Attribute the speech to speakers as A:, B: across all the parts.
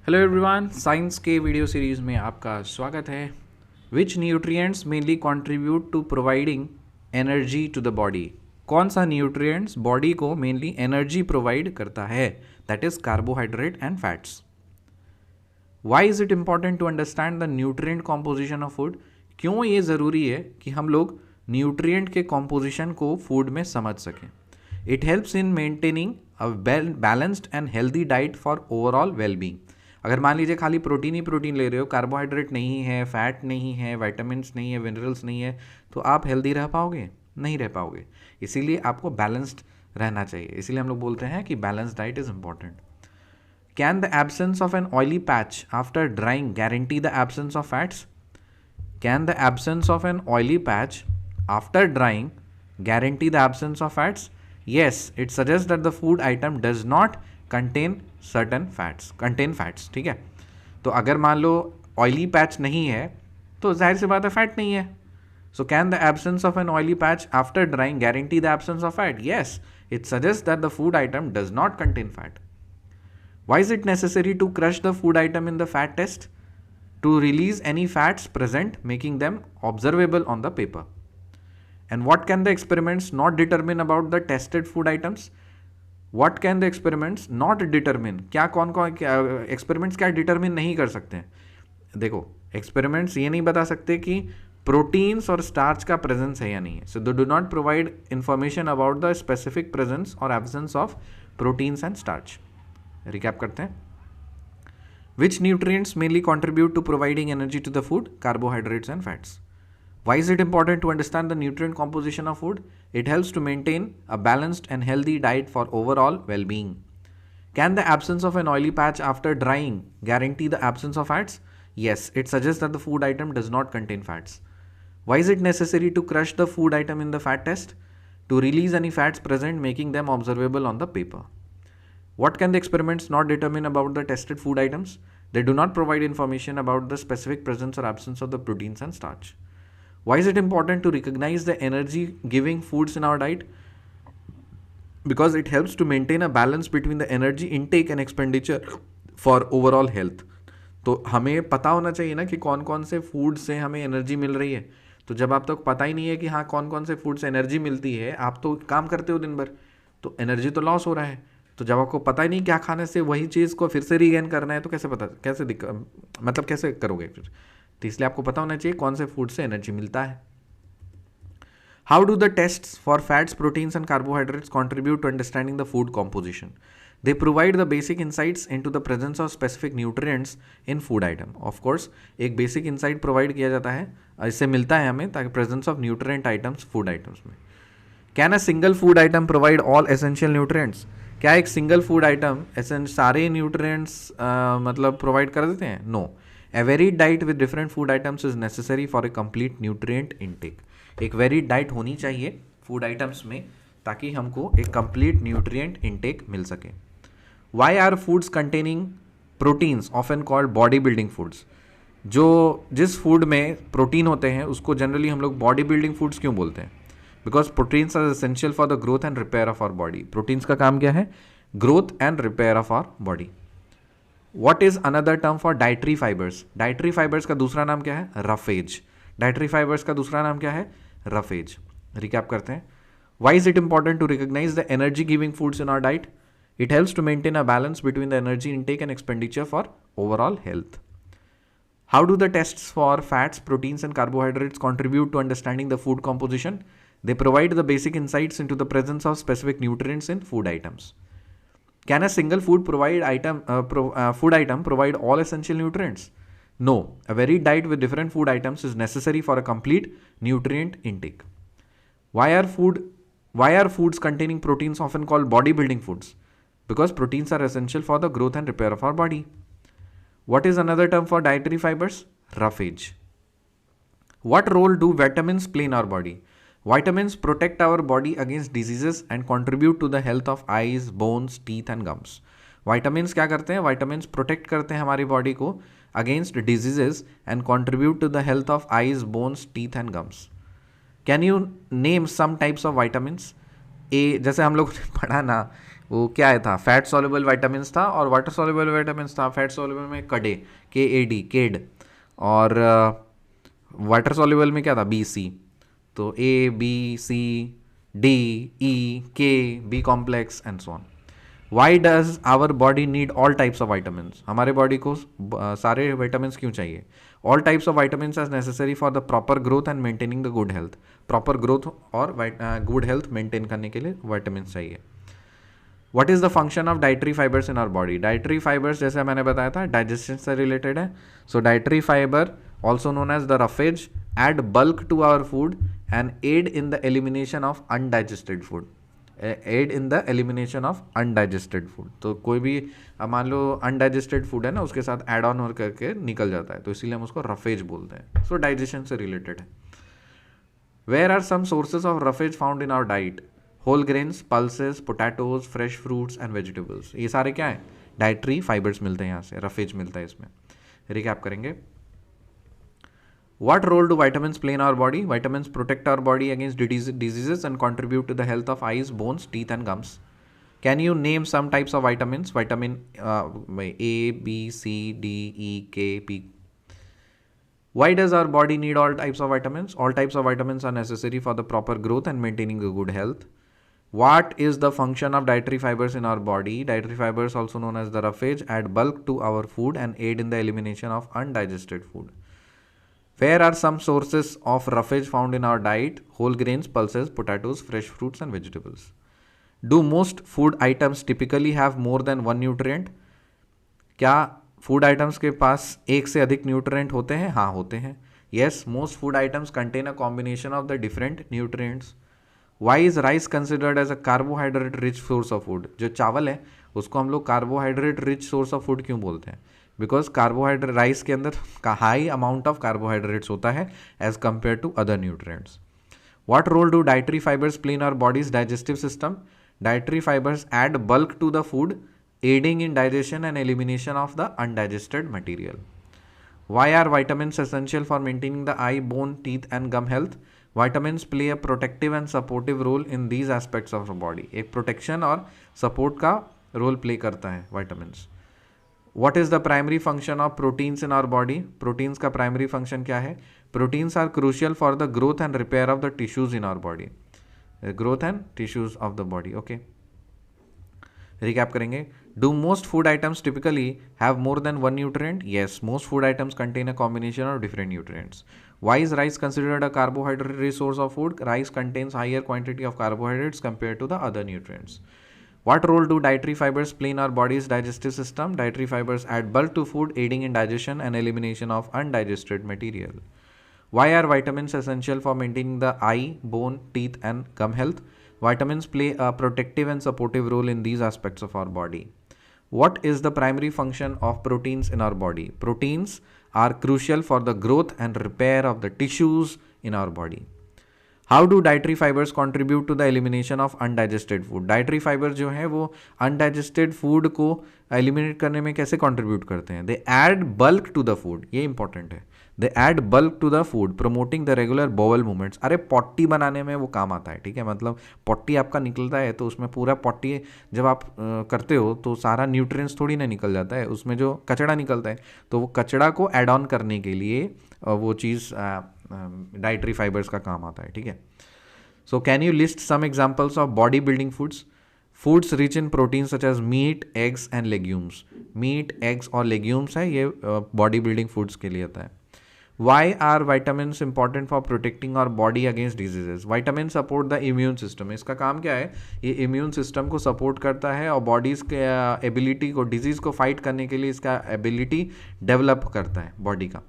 A: Hello everyone, science के video series में आपका स्वागत है। Which nutrients mainly contribute to providing energy to the body. कौन सा न्यूट्रिएंट्स बॉडी को मेनली एनर्जी प्रोवाइड करता है? That is carbohydrate and fats. Why is it important to understand the nutrient composition of food? क्यों ये ज़रूरी है कि हम लोग न्यूट्रिएंट के कॉम्पोजिशन को फूड में समझ सकें? It helps in maintaining a balanced and healthy diet for overall wellbeing. अगर मान लीजिए खाली प्रोटीन ही प्रोटीन ले रहे हो, कार्बोहाइड्रेट नहीं है, फैट नहीं है, विटामिन्स नहीं है, मिनरल्स नहीं है, तो आप हेल्दी रह पाओगे? नहीं रह पाओगे। इसीलिए आपको बैलेंस्ड रहना चाहिए। इसीलिए हम लोग बोलते हैं कि balance diet is important. Can the absence of an oily patch after drying guarantee the absence of fats? Can the absence of an oily patch after drying guarantee the absence of fats? Yes, it suggests that the food item does not contain contain fats। ठीक है, तो अगर मान लो oily patch नहीं है तो जाहिर सी बात है फैट नहीं है। So can the absence of an oily patch after drying guarantee the absence of fat? Yes, it suggest that the food item does not contain fat. Why is it necessary to crush the food item in the fat test? To release any fats present, making them observable on the paper. And what can the experiments not determine about the tested food items? What can the experiments not determine? क्या कौन experiments क्या determine नहीं कर सकते हैं? देखो, experiments ये नहीं बता सकते कि प्रोटीन्स और स्टार्च का प्रेजेंस है या नहीं है। So they do not provide information about the specific presence और absence of proteins and starch. Recap करते हैं। Which nutrients mainly contribute to providing energy to the food? Carbohydrates and fats. Why is it important to understand the nutrient composition of food? It helps to maintain a balanced and healthy diet for overall well-being. Can the absence of an oily patch after drying guarantee the absence of fats? Yes, it suggests that the food item does not contain fats. Why is it necessary to crush the food item in the fat test? To release any fats present, making them observable on the paper. What can the experiments not determine about the tested food items? They do not provide information about the specific presence or absence of the proteins and starch. Why is it important to recognize the energy giving foods in our diet? Because it helps to maintain a balance between the energy intake and expenditure for overall health. तो हमें पता होना चाहिए ना कि कौन कौन से फूड से हमें एनर्जी मिल रही है। तो जब आप तक पता ही नहीं है कि हाँ कौन कौन से फूड से एनर्जी मिलती है, आप तो काम करते हो दिन भर, तो एनर्जी तो लॉस हो रहा है। तो जब आपको पता ही नहीं क्या खाने से वही चीज़ को फिर से रीगेन करना है, तो कैसे करोगे फिर? तो इसलिए आपको पता होना चाहिए कौन से फूड से एनर्जी मिलता है। How do the tests for fats, proteins and carbohydrates contribute to understanding the food composition? They provide the basic insights into the presence of specific nutrients in food item. Of course एक basic insight provide किया जाता है, इससे मिलता है हमें, ताकि presence of nutrient items food items में। Can a single food item provide all essential nutrients? क्या एक सिंगल फूड आइटम सारे न्यूट्रिएंट्स मतलब प्रोवाइड कर देते हैं? No. A varied diet with different food items is necessary for a complete nutrient intake. एक varied diet होनी चाहिए फूड आइटम्स में, ताकि हमको एक कंप्लीट न्यूट्रिएंट इनटेक मिल सके। Why are foods containing proteins often called body building foods? जिस food में प्रोटीन होते हैं उसको जनरली हम लोग बॉडी बिल्डिंग फूड्स क्यों बोलते हैं? Because proteins are essential for the growth and repair of our body. Proteins का काम क्या है? Growth and repair of our body. What is another term for dietary fibers? Dietary fibers का दूसरा नाम क्या है? Roughage। Dietary fibers का दूसरा नाम क्या है? Roughage। Recap करते हैं। Why is it important to recognize the energy giving foods in our diet? It helps to maintain a balance between the energy intake and expenditure for overall health. How do the tests for fats, proteins and carbohydrates contribute to understanding the food composition? They provide the basic insights into the presence of specific nutrients in food items. Can a single food item provide all essential nutrients? No. A varied diet with different food items is necessary for a complete nutrient intake. Why are foods containing proteins often called bodybuilding foods? Because proteins are essential for the growth and repair of our body. What is another term for dietary fibers? Roughage. What role do vitamins play in our body? Vitamins protect our body against diseases and contribute to the health of eyes, bones, teeth and gums. Vitamins क्या करते हैं? Vitamins protect करते हैं हमारी body को against diseases and contribute to the health of eyes, bones, teeth and gums. Can you name some types of vitamins? जैसे हम लोग पढ़ा ना, वो क्या है था, फैट सॉल्युबल वाइटामिन था और वाटर सॉल्युबल वाइटामिन था। फैट सॉल्युबल में कड़े, KAD, केड, और वाटर सॉल्युबल में क्या था, BC। तो A, B, C, D, E, K, B complex and so on. Why does our body need all types of vitamin? हमारे बॉडी को सारे वाइटामिन क्यों चाहिए? All types of vitamin are necessary for the proper growth and maintaining the good health. Proper growth और good health maintain करने के लिए vitamin चाहिए। What is the function of dietary fibers in our body? Dietary fibers जैसे मैंने बताया था digestion से रिलेटेड है। सो dietary fiber also known as the roughage add bulk to our food and aid in the elimination of undigested food. Aid in the elimination of undigested food. तो कोई भी मान लो अनडाइजेस्टेड फूड है ना, उसके साथ एड ऑन हो करके निकल जाता है, तो इसीलिए हम उसको रफेज बोलते हैं। सो डाइजेशन से रिलेटेड है। Where are some sources of roughage found in our diet? Whole grains, pulses, potatoes, fresh fruits and vegetables. ये सारे क्या है? डाइटरी फाइबर्स मिलते हैं यहाँ से, रफेज मिलता है इसमें। रिकैप करेंगे। What role do vitamins play in our body? Vitamins protect our body against diseases and contribute to the health of eyes, bones, teeth, and gums. Can you name some types of vitamins? Vitamin A, B, C, D, E, K, P. Why does our body need all types of vitamins? All types of vitamins are necessary for the proper growth and maintaining a good health. What is the function of dietary fibers in our body? Dietary fibers, also known as the roughage, add bulk to our food and aid in the elimination of undigested food. Where are some sources of roughage found in our diet? Whole grains, pulses, potatoes, fresh fruits and vegetables. Do most food items typically have more than one nutrient? क्या food items के पास एक से अधिक nutrient होते हैं? हाँ, होते हैं। Yes, most food items contain a combination of the different nutrients. Why is rice considered as a carbohydrate rich source of food? जो चावल है उसको हम लोग carbohydrate rich source of food क्यों बोलते हैं? बिकॉज कार्बोहाइड्रेट, राइस के अंदर का हाई अमाउंट ऑफ कार्बोहाइड्रेट्स होता है as compare to other nutrients. What role do dietary fibers play in our body's digestive system? Dietary fibers add bulk to the food, aiding in digestion and elimination of the undigested material. Why are vitamins essential for maintaining the eye, bone, teeth and gum health? Vitamins play a protective and supportive role in these aspects of our body. एक protection और support का role play करता है vitamins. What is the primary function of proteins in our body? Proteins का primary function क्या है? Proteins are crucial for the growth and repair of the tissues in our body. Growth and tissues of the body. Okay. Recap करेंगे। Do most food items typically have more than one nutrient? Yes, most food items contain a combination of different nutrients. Why is rice considered a carbohydrate rich source of food? Rice contains higher quantity of carbohydrates compare to the other nutrients. What role do dietary fibers play in our body's digestive system? Dietary fibers add bulk to food, aiding in digestion and elimination of undigested material. Why are vitamins essential for maintaining the eye, bone, teeth, and gum health? Vitamins play a protective and supportive role in these aspects of our body. What is the primary function of proteins in our body? Proteins are crucial for the growth and repair of the tissues in our body. How do dietary fibers contribute to the elimination of undigested food? Dietary fiber जो है वो undigested food को eliminate करने में कैसे contribute करते हैं? They add bulk to the food, ये इंपॉर्टेंट है। They add bulk to the food, promoting the regular bowel movements. अरे पॉट्टी बनाने में वो काम आता है, ठीक है। मतलब पॉट्टी आपका निकलता है तो उसमें पूरा पॉट्टी जब आप करते हो तो सारा न्यूट्रिएंट्स थोड़ी ना निकल जाता है, उसमें जो कचड़ा निकलता है तो वो कचड़ा को एड ऑन करने के लिए वो चीज़ डाइटरी फाइबर्स का काम आता है, ठीक है। So can you list some examples of body building foods? Foods rich in protein such as meat, eggs and legumes. Meat, eggs और लेग्यूम्स है ये बॉडी बिल्डिंग फूड्स के लिए आता है। Why are vitamins important for protecting our body against diseases? Vitamin support the immune system. इसका काम क्या है? ये इम्यून सिस्टम को सपोर्ट करता है और बॉडीज़ के एबिलिटी को, डिजीज़ को फाइट करने के लिए इसका एबिलिटी डेवलप करता है बॉडी का।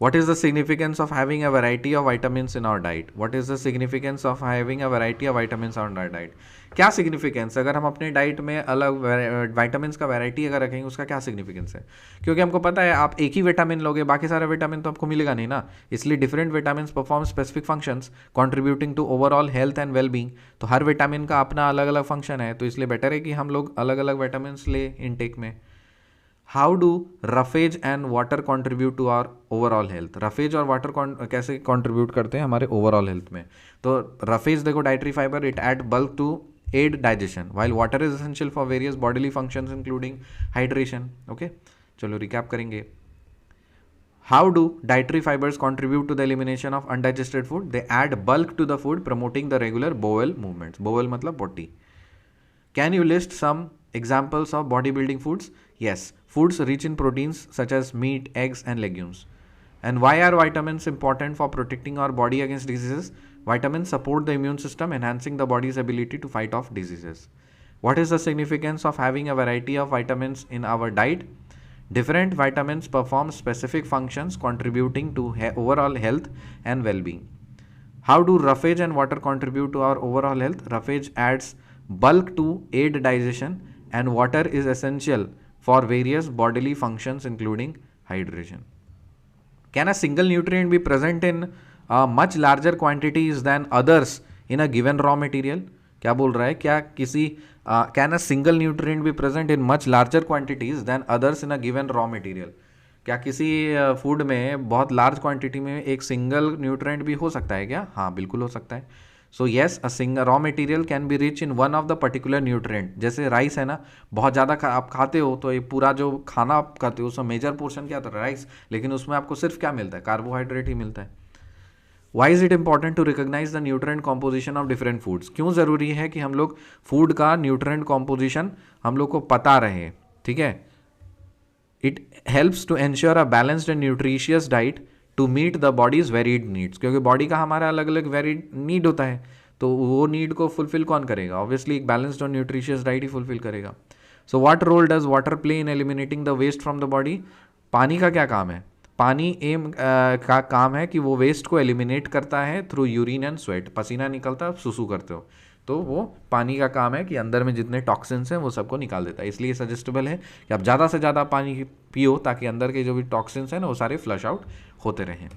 A: What is the significance of having a variety of vitamins in our diet? What is the significance of having a variety of vitamins in our diet? क्या significance? अगर हम अपने डाइट में अलग vitamins का वैरायटी अगर रखेंगे उसका क्या सिग्निफिकेंस है? क्योंकि हमको पता है आप एक ही विटामिन लोगे, बाकी सारे विटामिन तो आपको मिलेगा नहीं ना, इसलिए different vitamins perform specific functions contributing to overall health and wellbeing. तो हर विटामिन का अपना अलग अलग फंक्शन है, तो इसलिए बेटर है कि हम लोग अलग अलग विटामिन्स ले इनटेक में। How do roughage and water contribute to our overall health? Roughage और वाटर कैसे कॉन्ट्रीब्यूट करते हैं हमारे ओवरऑल हेल्थ में? तो रफेज देखो, dietary fiber, it add bulk to aid digestion, while water is essential for various bodily functions including hydration. Okay, चलो recap करेंगे. How do dietary fibers contribute to the elimination of undigested food? They add bulk to the food, promoting the regular bowel movements. Bowel मतलब potty. Can you list some examples of bodybuilding foods? Yes, foods rich in proteins such as meat, eggs, and legumes. And why are vitamins important for protecting our body against diseases? Vitamins support the immune system, enhancing the body's ability to fight off diseases. What is the significance of having a variety of vitamins in our diet? Different vitamins perform specific functions contributing to overall health and well-being. How do roughage and water contribute to our overall health? Roughage adds bulk to aid digestion, and water is essential for various bodily functions including hydration. Can a single nutrient be present in much larger quantities than others in a given raw material? क्या बोल रहा है, क्या किसी can a single nutrient be present in much larger quantities than others in a given raw material? क्या किसी food में बहुत लार्ज क्वांटिटी में एक सिंगल न्यूट्रिएंट भी हो सकता है क्या? हाँ, बिल्कुल हो सकता है. So yes, a single raw material can be rich in one of the particular nutrient. जैसे राइस है ना, बहुत ज़्यादा आप खाते हो तो ये पूरा जो खाना आप खाते हो उसमें मेजर पोर्शन क्या होता है? राइस. लेकिन उसमें आपको सिर्फ क्या मिलता है? कार्बोहाइड्रेट ही मिलता है. Why is it important to recognise the nutrient composition of different foods? क्यों ज़रूरी है कि हम लोग फूड का न्यूट्रिएंट कॉम्पोजिशन हम लोग को पता रहे? ठीक है. It helps to ensure a balanced and nutritious diet to meet the body's varied needs. क्योंकि बॉडी का हमारा अलग अलग वेरीड नीड होता है, तो वो नीड को फुलफिल कौन करेगा? ऑब्वियसली एक बैलेंस्ड और न्यूट्रिशियस डाइट ही फुलफिल करेगा. So what role does water play in eliminating the waste from the body? पानी का क्या काम है? पानी का काम है कि वो वेस्ट को एलिमिनेट करता है थ्रू यूरिन एंड स्वेट. पसीना निकलता है, सुसु करते हो, तो वो पानी का काम है कि अंदर में जितने टॉक्सिन्स हैं वो सबको निकाल देता है. इसलिए सजेस्टेबल है कि आप ज़्यादा से ज़्यादा पानी पियो ताकि अंदर के जो भी टॉक्सिन्स हैं ना वो सारे फ्लश आउट होते रहें.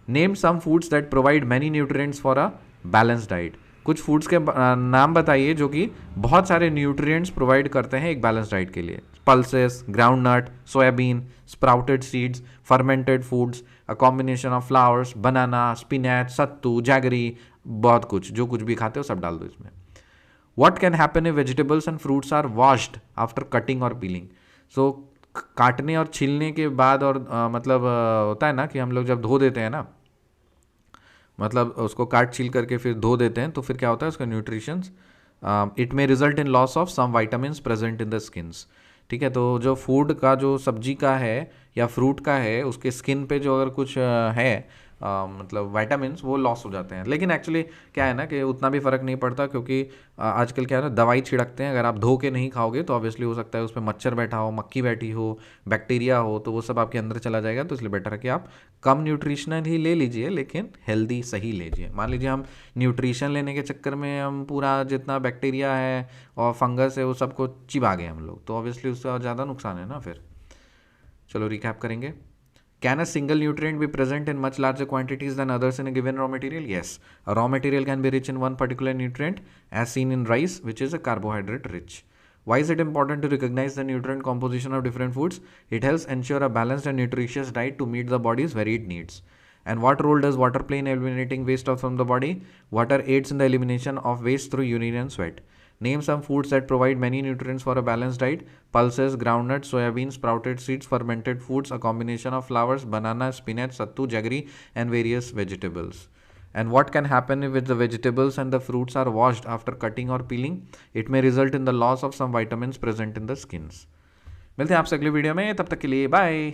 A: Name some foods that provide many nutrients for a balance diet. कुछ फूड्स के नाम बताइए जो कि बहुत सारे न्यूट्रिएंट्स प्रोवाइड करते हैं एक बैलेंस डाइट के लिए. Pulses, ground nut, soybean, sprouted seeds, fermented foods, a combination of flours, banana, spinach, sattu, jaggery, बहुत कुछ, जो कुछ भी खाते हो सब डाल दो इसमें. What can happen if vegetables and fruits are washed after cutting और पीलिंग? सो काटने और छीलने के बाद और होता है ना कि हम लोग जब धो देते हैं ना, मतलब उसको काट छील करके फिर धो देते हैं, तो फिर क्या होता है उसका nutritions, it may result in loss of some vitamins present in the skins. ठीक है, तो जो फूड का, जो सब्जी का है या फ्रूट का है, उसके स्किन पे जो अगर कुछ है मतलब वाइटामिन्स, वो लॉस हो जाते हैं. लेकिन एक्चुअली क्या है ना कि उतना भी फ़र्क नहीं पड़ता, क्योंकि आजकल क्या है ना, दवाई छिड़कते हैं. अगर आप धो के नहीं खाओगे तो ऑब्वियसली हो सकता है उस पर मच्छर बैठा हो, मक्खी बैठी हो, बैक्टीरिया हो, तो वो सब आपके अंदर चला जाएगा. तो इसलिए बेटर है कि आप कम न्यूट्रिशनल ही ले लीजिए, लेकिन हेल्दी सही लीजिए. मान लीजिए हम न्यूट्रिशन लेने के चक्कर में हम पूरा जितना बैक्टीरिया है और फंगस है वो सबको चिबा गए हम लोग, तो ऑब्वियसली उसका ज़्यादा नुकसान है ना फिर. चलो रिकैप करेंगे. Can a single nutrient be present in much larger quantities than others in a given raw material? Yes. A raw material can be rich in one particular nutrient, as seen in rice, which is a carbohydrate rich. Why is it important to recognize the nutrient composition of different foods? It helps ensure a balanced and nutritious diet to meet the body's varied needs. And what role does water play in eliminating waste from the body? Water aids in the elimination of waste through urine and sweat. Name some foods that provide many nutrients for a balanced diet. Pulses, groundnuts, soybean, sprouted seeds, fermented foods, a combination of flowers, banana, spinach, sattu, jaggery, and various vegetables. And what can happen if the vegetables and the fruits are washed after cutting or peeling? It may result in the loss of some vitamins present in the skins. मिलते हैं आपसे अगली video में, तब तक के लिए bye.